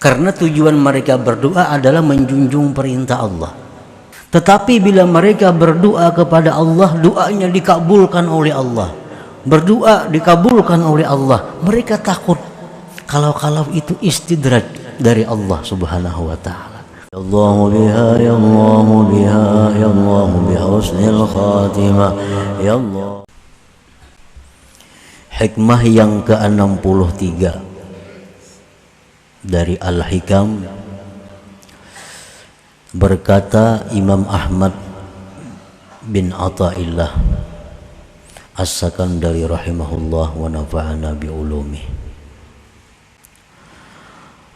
Karena tujuan mereka berdoa adalah menjunjung perintah Allah. Tetapi bila mereka berdoa kepada Allah, doanya dikabulkan oleh Allah. Berdoa dikabulkan oleh Allah. Mereka takut kalau itu istidraj dari Allah Subhanahu wa taala. Allahu biha ya Allahu biha ya Allahu bihusnil khatimah ya Allah. Hikmah yang ke-63 dari Al-Hikam, berkata Imam Ahmad bin Athaillah As-Sakandari rahimahullah wa nafa'ana bi ulumih,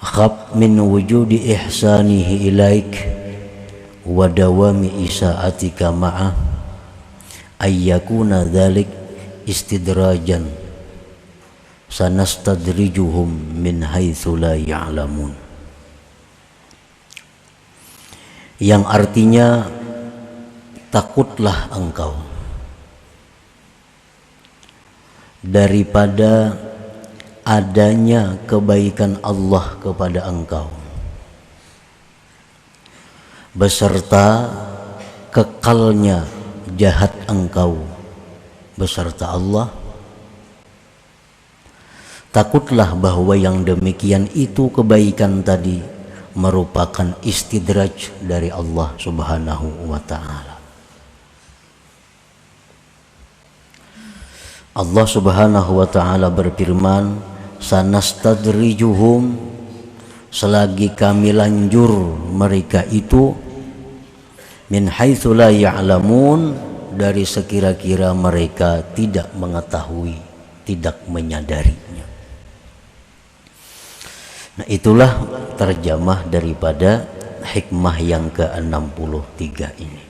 khab min wujudi ihsanihi ilaik wa dawami isa'atika ma'ah ayyakuna dhalik istidrajan sanastadrijuhum min haitsu la ya'lamun, yang artinya takutlah engkau daripada adanya kebaikan Allah kepada engkau beserta kekalnya jahat engkau beserta Allah. Takutlah bahwa yang demikian itu kebaikan tadi merupakan istidraj dari Allah Subhanahu wa ta'ala. Allah Subhanahu wa ta'ala berfirman, sanastadrijuhum, selagi kami lanjur mereka itu, min haitsu la ya'lamun, dari sekira-kira mereka tidak mengetahui, tidak menyadarinya. Nah, itulah terjemah daripada hikmah yang ke-63 ini.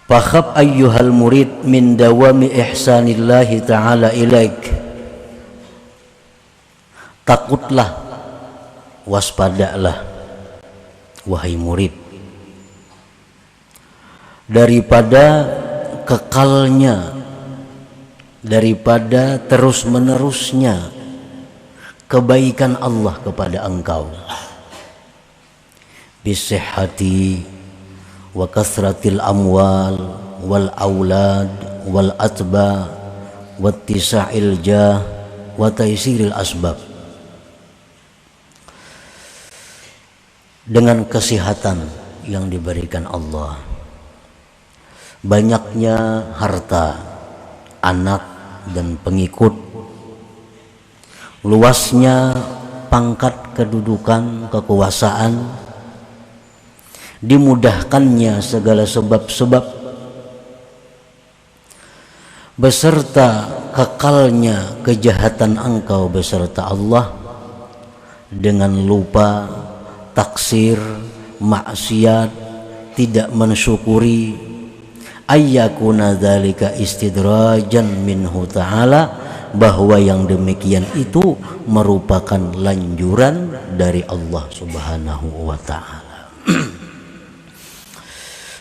Fakhab ayyuhal murid min dawami ihsanillahi ta'ala ilaik. Takutlah, waspadalah wahai murid daripada kekalnya, daripada terus-menerusnya kebaikan Allah kepada engkau, bisihhati wa kasratil amwal wal aulad wal atba wattisa'il jah wa taisiril asbab, dengan kesehatan yang diberikan Allah, banyaknya harta, anak dan pengikut, luasnya pangkat kedudukan, kekuasaan, dimudahkannya segala sebab-sebab, beserta kekalnya kejahatan engkau beserta Allah, dengan lupa, taksir, maksiat, tidak mensyukuri, ayyakuna dzalika istidrajan minhu ta'ala, bahwa yang demikian itu merupakan lanjuran dari Allah Subhanahu wa ta'ala.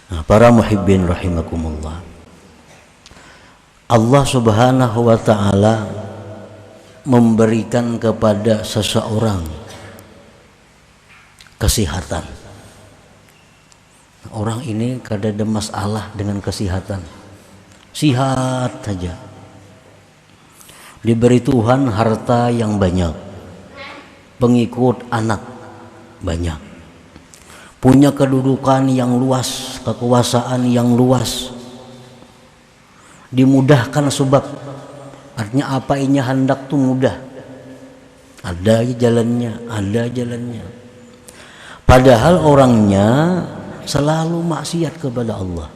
Nah, para muhibbin rahimakumullah, Allah Subhanahu wa ta'ala memberikan kepada seseorang kesehatan. Orang ini kada ada masalah dengan kesehatan, sihat saja, diberi Tuhan harta yang banyak, pengikut anak banyak, punya kedudukan yang luas, kekuasaan yang luas, dimudahkan sebab, artinya apa ini hendak tuh mudah, ada jalannya. Padahal orangnya selalu maksiat kepada Allah.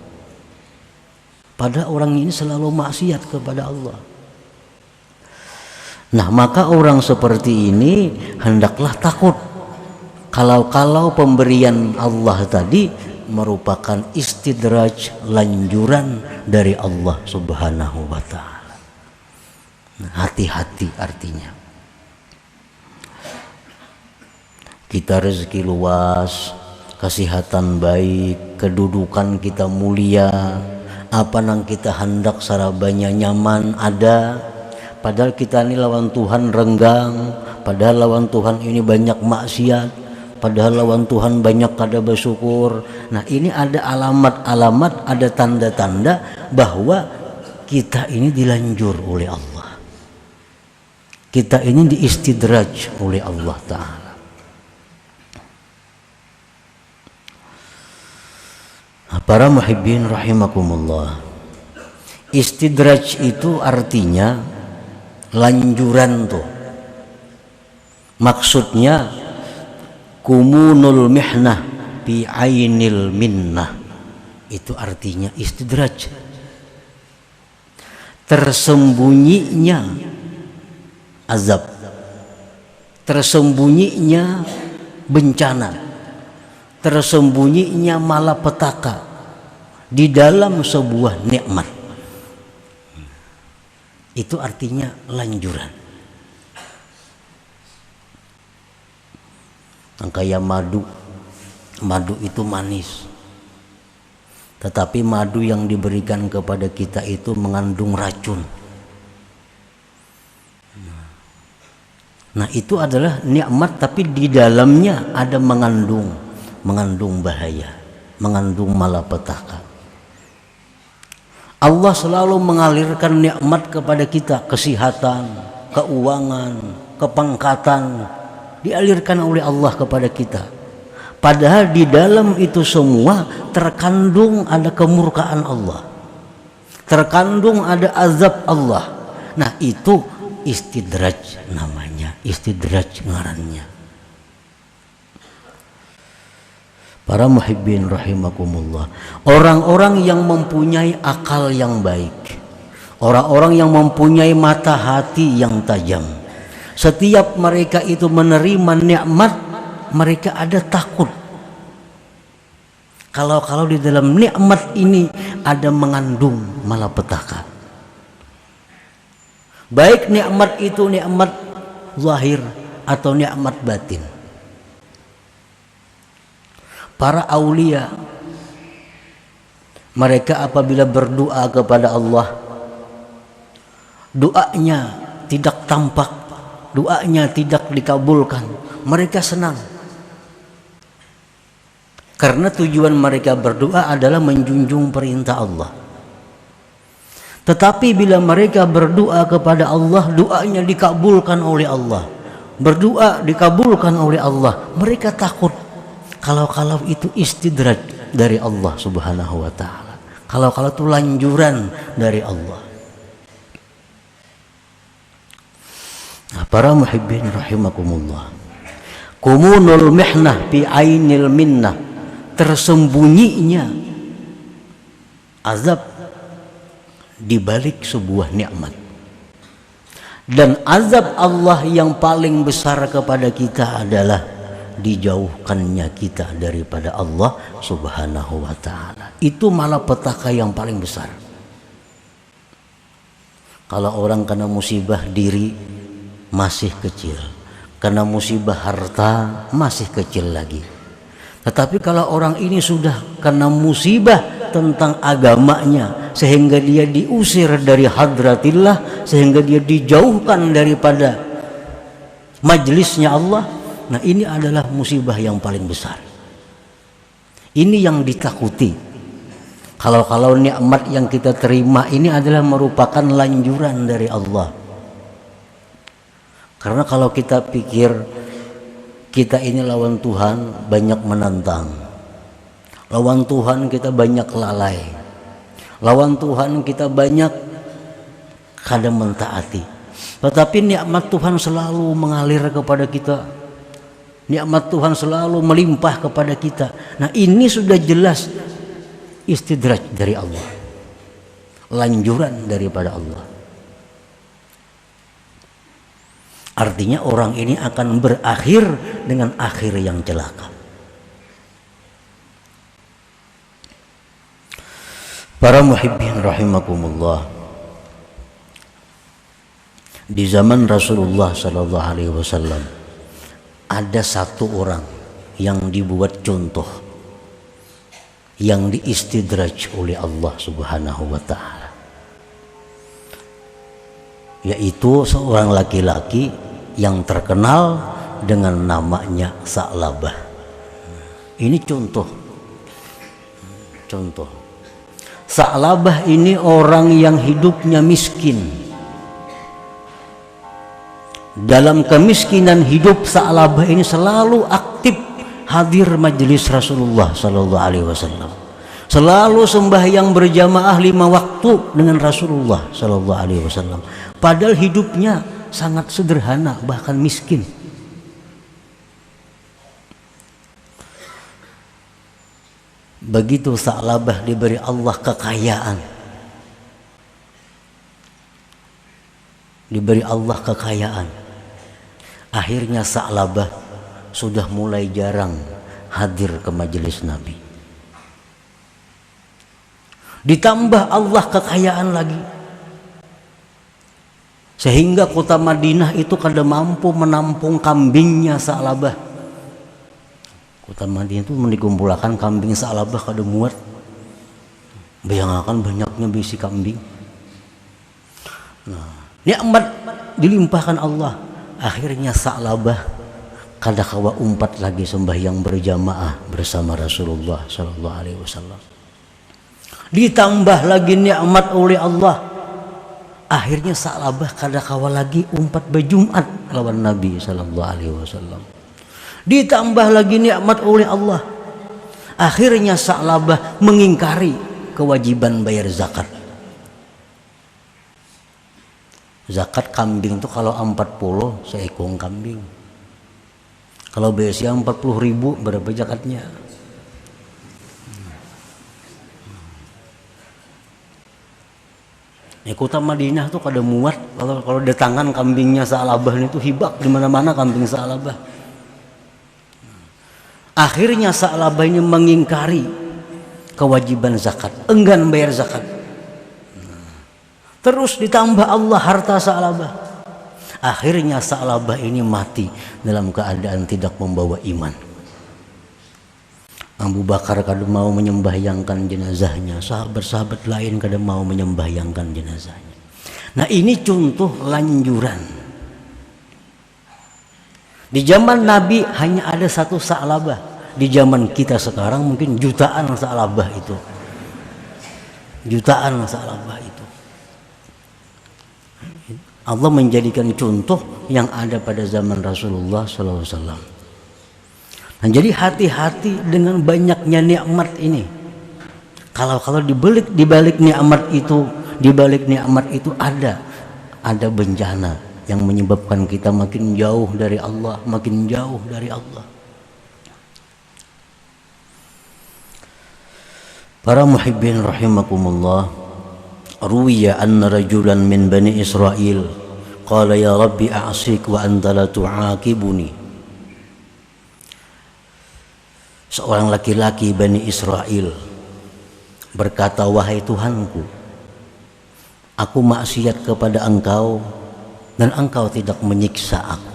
Pada orang ini selalu maksiat kepada Allah. Nah, maka orang seperti ini hendaklah takut kalau pemberian Allah tadi merupakan istidraj, lanjuran dari Allah Subhanahu wa ta'ala. Nah, hati-hati artinya. Kita rezeki luas, kesehatan baik, kedudukan kita mulia, apa nang kita hendak sarabanya nyaman ada, padahal kita ini lawan Tuhan renggang, padahal lawan Tuhan ini banyak maksiat, padahal lawan Tuhan banyak kada bersyukur. Nah, ini ada alamat-alamat, ada tanda-tanda bahwa kita ini dilanjur oleh Allah, kita ini diistidraj oleh Allah Ta'ala. Para muhibbin rahimakumullah, istidraj itu artinya lanjuran tuh. Maksudnya kumunul mihnah bi ainil minnah. Itu artinya istidraj. Tersembunyinya azab, tersembunyinya bencana, tersembunyinya malapetaka di dalam sebuah nikmat. Itu artinya lanjuran. Kayak madu itu manis, tetapi madu yang diberikan kepada kita itu mengandung racun. Nah, itu adalah nikmat, tapi di dalamnya ada mengandung bahaya, mengandung malapetaka. Allah selalu mengalirkan nikmat kepada kita, kesehatan, keuangan, kepangkatan, dialirkan oleh Allah kepada kita. Padahal di dalam itu semua terkandung ada kemurkaan Allah, terkandung ada azab Allah. Nah, itu istidraj namanya, istidraj ngarannya. Para muhibbin rahimakumullah, orang-orang yang mempunyai akal yang baik, orang-orang yang mempunyai mata hati yang tajam, setiap mereka itu menerima nikmat, mereka ada takut. Kalau di dalam nikmat ini ada mengandung malapetaka. Baik nikmat itu nikmat zahir atau nikmat batin. Para aulia, mereka apabila berdoa kepada Allah, doanya tidak tampak, doanya tidak dikabulkan, mereka senang. Karena tujuan mereka berdoa adalah menjunjung perintah Allah. Tetapi bila mereka berdoa kepada Allah, doanya dikabulkan oleh Allah, berdoa dikabulkan oleh Allah, mereka takut kalau itu istidraj dari Allah Subhanahu wa ta'ala, kalau itu lanjuran dari Allah. Nah, para muhibbin rahimakumullah, kumunul mihnah bi ainil minnah, tersembunyinya azab di balik sebuah nikmat. Dan azab Allah yang paling besar kepada kita adalah dijauhkannya kita daripada Allah Subhanahu wa ta'ala. Itu malapetaka yang paling besar. Kalau orang kena musibah diri masih kecil, kena musibah harta masih kecil lagi. Tetapi kalau orang ini sudah kena musibah tentang agamanya, sehingga dia diusir dari hadratillah, sehingga dia dijauhkan daripada majlisnya Allah, nah ini adalah musibah yang paling besar. Ini yang ditakuti. Kalau nikmat yang kita terima ini adalah merupakan lanjuran dari Allah. Karena kalau kita pikir kita ini lawan Tuhan banyak menantang, lawan Tuhan kita banyak lalai, lawan Tuhan kita banyak kadang mentaati, tetapi nikmat Tuhan selalu mengalir kepada kita, nikmat Tuhan selalu melimpah kepada kita. Nah, ini sudah jelas istidraj dari Allah, lanjuran daripada Allah. Artinya orang ini akan berakhir dengan akhir yang celaka. Para muhibbin rahimakumullah, di zaman Rasulullah sallallahu alaihi wasallam ada satu orang yang dibuat contoh, yang diistidraj oleh Allah Subhanahu wa ta'ala. yaitu seorang laki-laki yang terkenal dengan namanya Sa'labah. Ini contoh. Sa'labah ini orang yang hidupnya miskin. Dalam kemiskinan hidup, Sa'labah ini selalu aktif hadir majelis Rasulullah Sallallahu Alaihi Wasallam, selalu sembahyang berjamaah 5 waktu dengan Rasulullah Sallallahu Alaihi Wasallam. Padahal hidupnya sangat sederhana, bahkan miskin. Begitu Sa'labah diberi Allah kekayaan, akhirnya Sa'labah sudah mulai jarang hadir ke majelis Nabi. Ditambah Allah kekayaan lagi, sehingga kota Madinah itu kada mampu menampung kambingnya Sa'labah. Kota Madinah itu dikumpulkan kambing Sa'labah kada muat. Bayangkan banyaknya bisi kambing. Nikmat dilimpahkan Allah, akhirnya Sa'labah kada kawa umpat lagi sembahyang berjamaah bersama Rasulullah Sallallahu Alaihi Wasallam. Ditambah lagi nikmat oleh Allah, akhirnya Sa'labah kada kawa lagi umpat berjumat lawan Nabi Sallallahu Alaihi Wasallam. Ditambah lagi nikmat oleh Allah, akhirnya Sa'labah mengingkari kewajiban bayar zakat. Zakat kambing itu kalau 40 seekor kambing. Kalau biasanya 40.000 berapa zakatnya? Kota Madinah tuh kada muat kalau datangan kambingnya Sa'labah itu hibak di mana-mana kambing Sa'labah. Akhirnya Sa'labah ini mengingkari kewajiban zakat, enggan bayar zakat. Terus ditambah Allah harta Sa'labah. Akhirnya Sa'labah ini mati dalam keadaan tidak membawa iman. Abu Bakar kada mau menyembahyangkan jenazahnya, sahabat-sahabat lain kada mau menyembahyangkan jenazahnya. Nah, ini contoh lanjuran. Di zaman Nabi hanya ada satu Sa'labah. Di zaman kita sekarang mungkin jutaan Sa'labah itu. Jutaan Sa'labah itu. Allah menjadikan contoh yang ada pada zaman Rasulullah SAW. Nah, jadi hati-hati dengan banyaknya nikmat ini. Kalau di balik nikmat itu ada bencana yang menyebabkan kita makin jauh dari Allah, Para muhibbin rahimakumullah, ruwiya anna rajulan min bani Israel qala ya rabbi a'sik wa anta la tu'aqibuni. Seorang laki-laki Bani Israel berkata, wahai Tuhanku, aku maksiat kepada Engkau dan Engkau tidak menyiksa aku.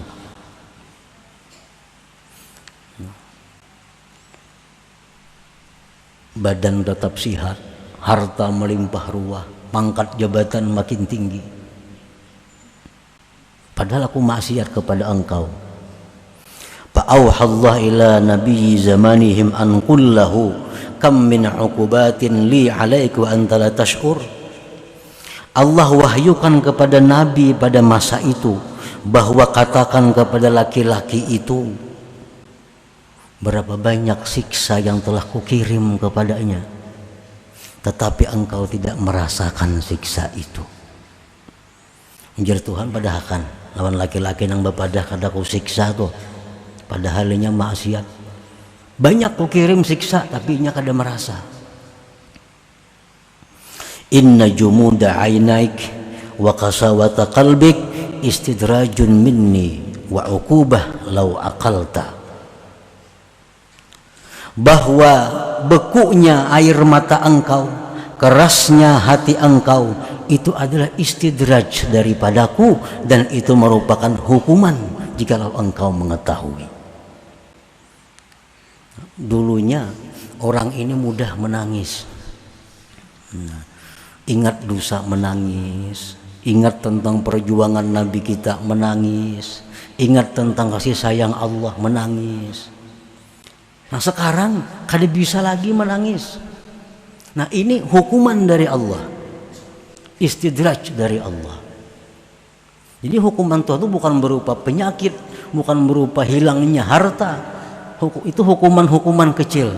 Badan tetap sihat, harta melimpah ruah, pangkat jabatan makin tinggi, padahal aku maksiat kepada Engkau. Fa'auhallah ila nabiyyi zamanihim an qullahu kam min uqubatin li alaika wa anta la tash'ur. Allah wahyukan kepada Nabi pada masa itu bahwa katakan kepada laki-laki itu, berapa banyak siksa yang telah kukirim kepadanya, tetapi engkau tidak merasakan siksa itu. Anjir Tuhan padahkan lawan laki-laki nang bapadah kada ku siksa tuh, padahal nya maksiat. Banyak ku kirim siksa tapi nya kada merasa. Inna jumuda ainaik wa qasawata qalbik istidrajun minni wa uqubah law aqalta. Bahwa bekunya air mata engkau, kerasnya hati engkau, itu adalah istidraj daripadaku, dan itu merupakan hukuman jikalau engkau mengetahui. Dulunya orang ini mudah menangis, ingat dosa menangis, Ingat tentang perjuangan Nabi kita, menangis. Ingat tentang kasih sayang Allah, menangis. Nah sekarang kada bisa lagi menangis. Nah ini hukuman dari Allah, istidraj dari Allah. Jadi hukuman Tuhan itu bukan berupa penyakit, bukan berupa hilangnya harta. Itu hukuman-hukuman kecil.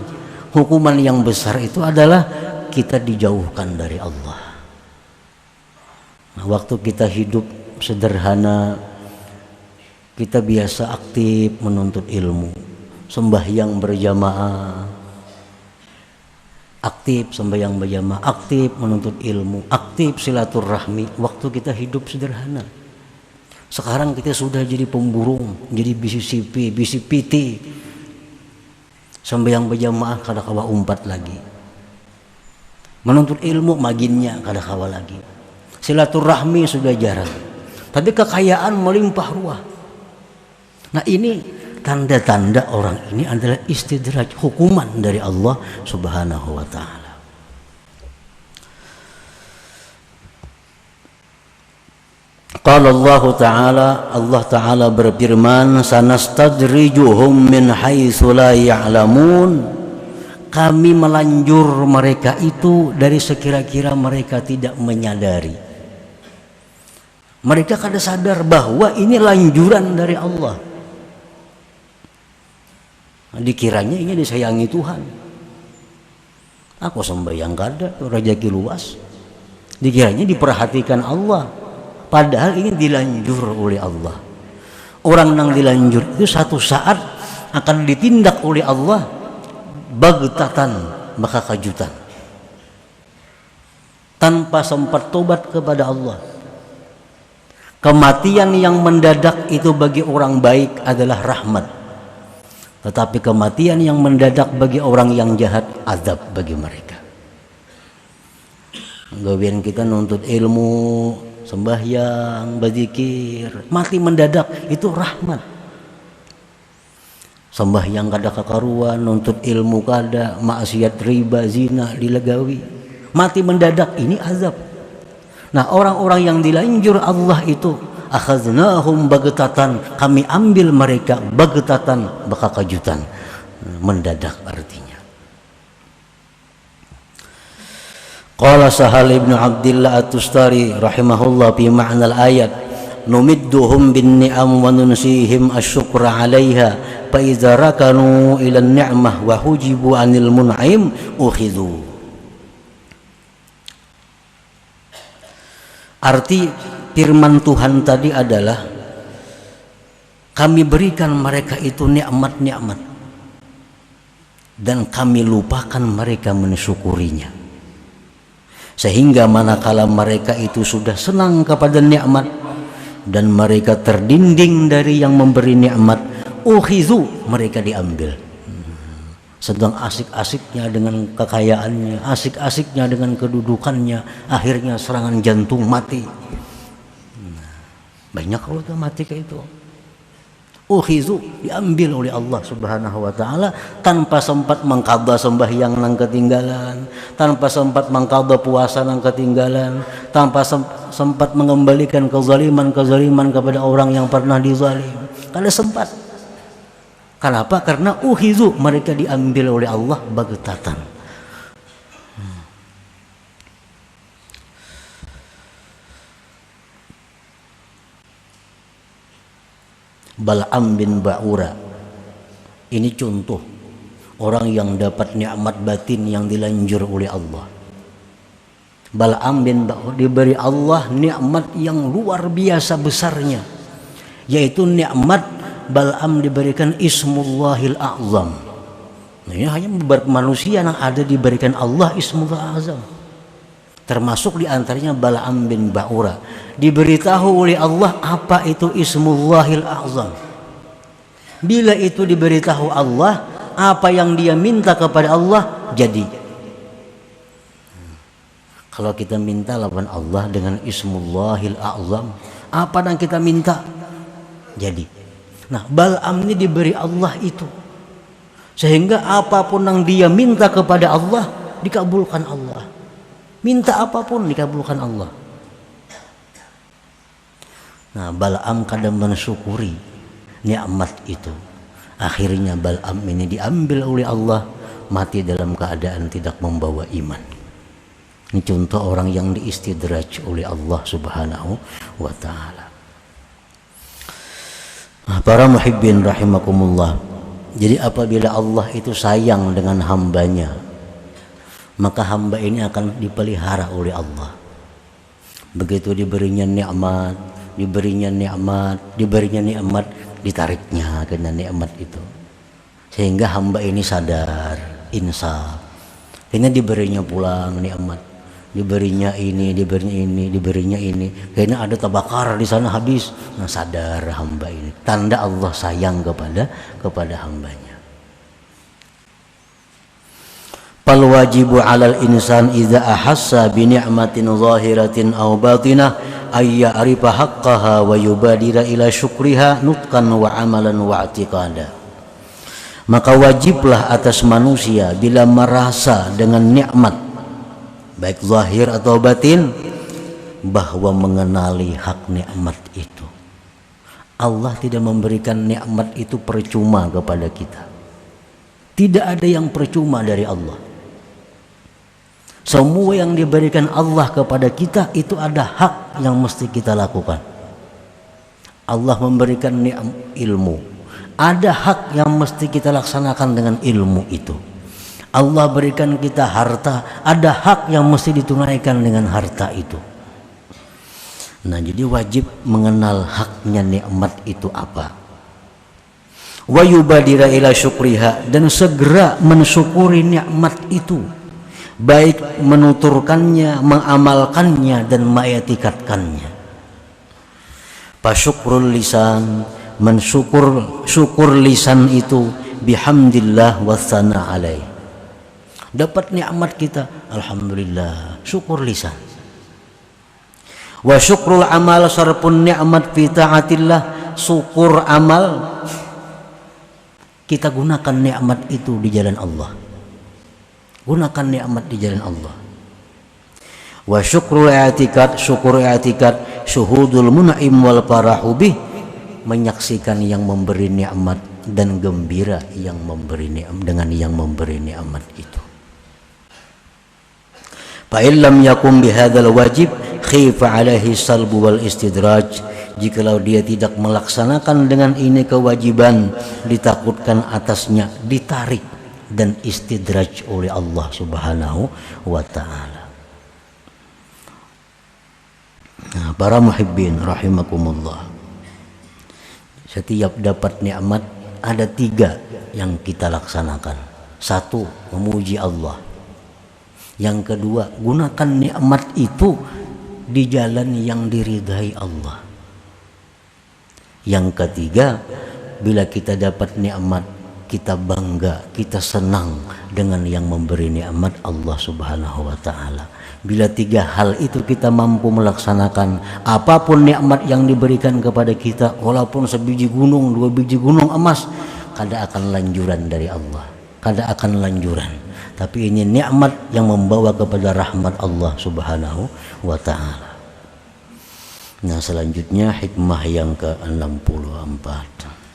Hukuman yang besar itu adalah kita dijauhkan dari Allah. Nah, waktu kita hidup sederhana, kita biasa aktif menuntut ilmu, sembahyang berjamaah, aktif sembahyang berjamaah, aktif menuntut ilmu, aktif silaturahmi. Waktu kita hidup sederhana. Sekarang kita sudah jadi pemburung, jadi bisi sipi, bisi piti. Sembahyang berjamaah kada kawa umpat lagi. Menuntut ilmu maginnya kada kawa lagi. Silaturahmi sudah jarang. Tapi kekayaan melimpah ruah. Nah ini tanda-tanda orang ini adalah istidraj, hukuman dari Allah Subhanahu wa ta'ala. Qala Allah Ta'ala berfirman, sanastadrijuhum min haitsu la ya'lamun. Kami melanjur mereka itu dari sekira-kira mereka tidak menyadari. Mereka kada sadar bahwa ini lanjuran dari Allah. Dikiranya ini disayangi Tuhan. Aku sembahyang kada, rezeki luas. Dikiranya diperhatikan Allah. Padahal ini dilanjur oleh Allah. Orang yang dilanjur itu satu saat akan ditindak oleh Allah bagtatan, maka kajutan. Tanpa sempat tobat kepada Allah. Kematian yang mendadak itu bagi orang baik adalah rahmat. Tetapi kematian yang mendadak bagi orang yang jahat azab bagi mereka. Gawian kita nuntut ilmu, sembahyang, berzikir, mati mendadak itu rahmat. Sembahyang kada kakaruan, nuntut ilmu kada, maksiat riba, zina dilegawi, mati mendadak ini azab. Nah orang-orang yang dilanjur Allah itu akhaznahum bagtatan, kami ambil mereka bagtatan, baka kajutan, mendadak artinya. Qala Sahal ibn Abdillah At-Tustari rahimahullah fi ma'na al-ayat, numidduhum bin ni'am wa nunsihim asy-syukra 'alaiha fa idza rakanu ila an-ni'mah wa hujibu 'anil mun'im ukhidhu. Arti firman Tuhan tadi adalah kami berikan mereka itu nikmat-nikmat dan kami lupakan mereka mensyukurinya. Sehingga manakala mereka itu sudah senang kepada nikmat dan mereka terdinding dari yang memberi nikmat, ukhizu, mereka diambil. Sedang asik-asiknya dengan kekayaannya, asik-asiknya dengan kedudukannya, akhirnya serangan jantung mati. Banyak kalau itu mati kayak itu. Ukhizu, diambil oleh Allah Subhanahu wa ta'ala tanpa sempat mengqadha sembahyang nang ketinggalan, tanpa sempat mengqadha puasa nang ketinggalan, tanpa sempat mengembalikan kezaliman kepada orang yang pernah dizalim. Kada sempat. Kenapa? Karena ukhizu, mereka diambil oleh Allah bagtatan. Bal'am bin Ba'ura ini contoh orang yang dapat nikmat batin yang dilanjur oleh Allah. Bal'am bin Ba'ura diberi Allah nikmat yang luar biasa besarnya, yaitu nikmat Bal'am diberikan Ismullahil A'zam. Nah, ini hanya beberapa manusia yang ada diberikan Allah Ismullahil A'zam. Termasuk diantaranya Bal'am bin Ba'ura. Diberitahu oleh Allah apa itu Ismullahil A'zam. Bila itu diberitahu Allah, apa yang dia minta kepada Allah jadi. Kalau kita minta lawan Allah dengan Ismullahil A'zam, apa yang kita minta jadi. Nah, Bal'am ini diberi Allah itu, sehingga apapun yang dia minta kepada Allah dikabulkan Allah. Minta apapun dikabulkan Allah. Nah, Bal'am kadang mensyukuri nikmat itu. Akhirnya Bal'am ini diambil oleh Allah, mati dalam keadaan tidak membawa iman. Ini contoh orang yang diistidraj oleh Allah Subhanahu wa ta'ala. Nah, para muhibbin rahimakumullah. Jadi apabila Allah itu sayang dengan hambanya, maka hamba ini akan dipelihara oleh Allah. Begitu diberinya nikmat, ditariknya kena nikmat itu, sehingga hamba ini sadar, insaf. Kayaknya diberinya pulang nikmat, diberinya ini, kayaknya ada tabakar di sana habis. Nah, sadar hamba ini, tanda Allah sayang kepada hambanya. Fal wajibu 'alal insan idza ahassa bi ni'matin zahiratin aw batinah ay ya'rifa haqqaha wa yubadira ila syukriha nutqan wa amalan wa i'tiqada. Maka wajiblah atas manusia bila merasa dengan nikmat baik zahir atau batin, bahwa mengenali hak nikmat itu. Allah tidak memberikan nikmat itu percuma kepada kita. Tidak ada yang percuma dari Allah. Semua yang diberikan Allah kepada kita itu ada hak yang mesti kita lakukan. Allah memberikan ilmu, ada hak yang mesti kita laksanakan dengan ilmu itu. Allah berikan kita harta, ada hak yang mesti ditunaikan dengan harta itu. Nah, jadi wajib mengenal haknya nikmat itu apa. Wa yubadira ila syukriha, dan segera mensyukuri nikmat itu, baik menuturkannya, mengamalkannya, dan mengetikatkannya. Fasyukrul lisan, syukur lisan itu bihamdillah wassana alaih. Dapat nikmat kita, alhamdulillah, syukur lisan. Wa syukrul amal, sarpun nikmat fi taatillah, syukur amal, kita gunakan nikmat itu di jalan Allah. Gunakan nikmat di jalan Allah. Wa syukrul i'tikad, syukur i'tikad, syuhudul mun'im wal farahu bih, menyaksikan yang memberi nikmat dan gembira yang memberi nikmat dengan yang memberi nikmat itu. Fa illam yakum bihadzal wajib khifa alaihi salbu wal istidraj, jikalau dia tidak melaksanakan dengan ini kewajiban, ditakutkan atasnya ditarik dan istidraj oleh Allah Subhanahu wa ta'ala. Nah, para muhibbin rahimakumullah, setiap dapat nikmat ada 3 yang kita laksanakan. 1, memuji Allah. Yang kedua, gunakan nikmat itu di jalan yang diridhai Allah. Yang ketiga, bila kita dapat nikmat, kita bangga, kita senang dengan yang memberi nikmat Allah Subhanahu wa ta'ala. Bila 3 hal itu kita mampu melaksanakan, apapun nikmat yang diberikan kepada kita, walaupun sebiji gunung, 2 biji gunung emas, kada akan lanjuran dari Allah, kada akan lanjuran. Tapi ini nikmat yang membawa kepada rahmat Allah Subhanahu wa ta'ala. Nah, selanjutnya hikmah yang ke-64.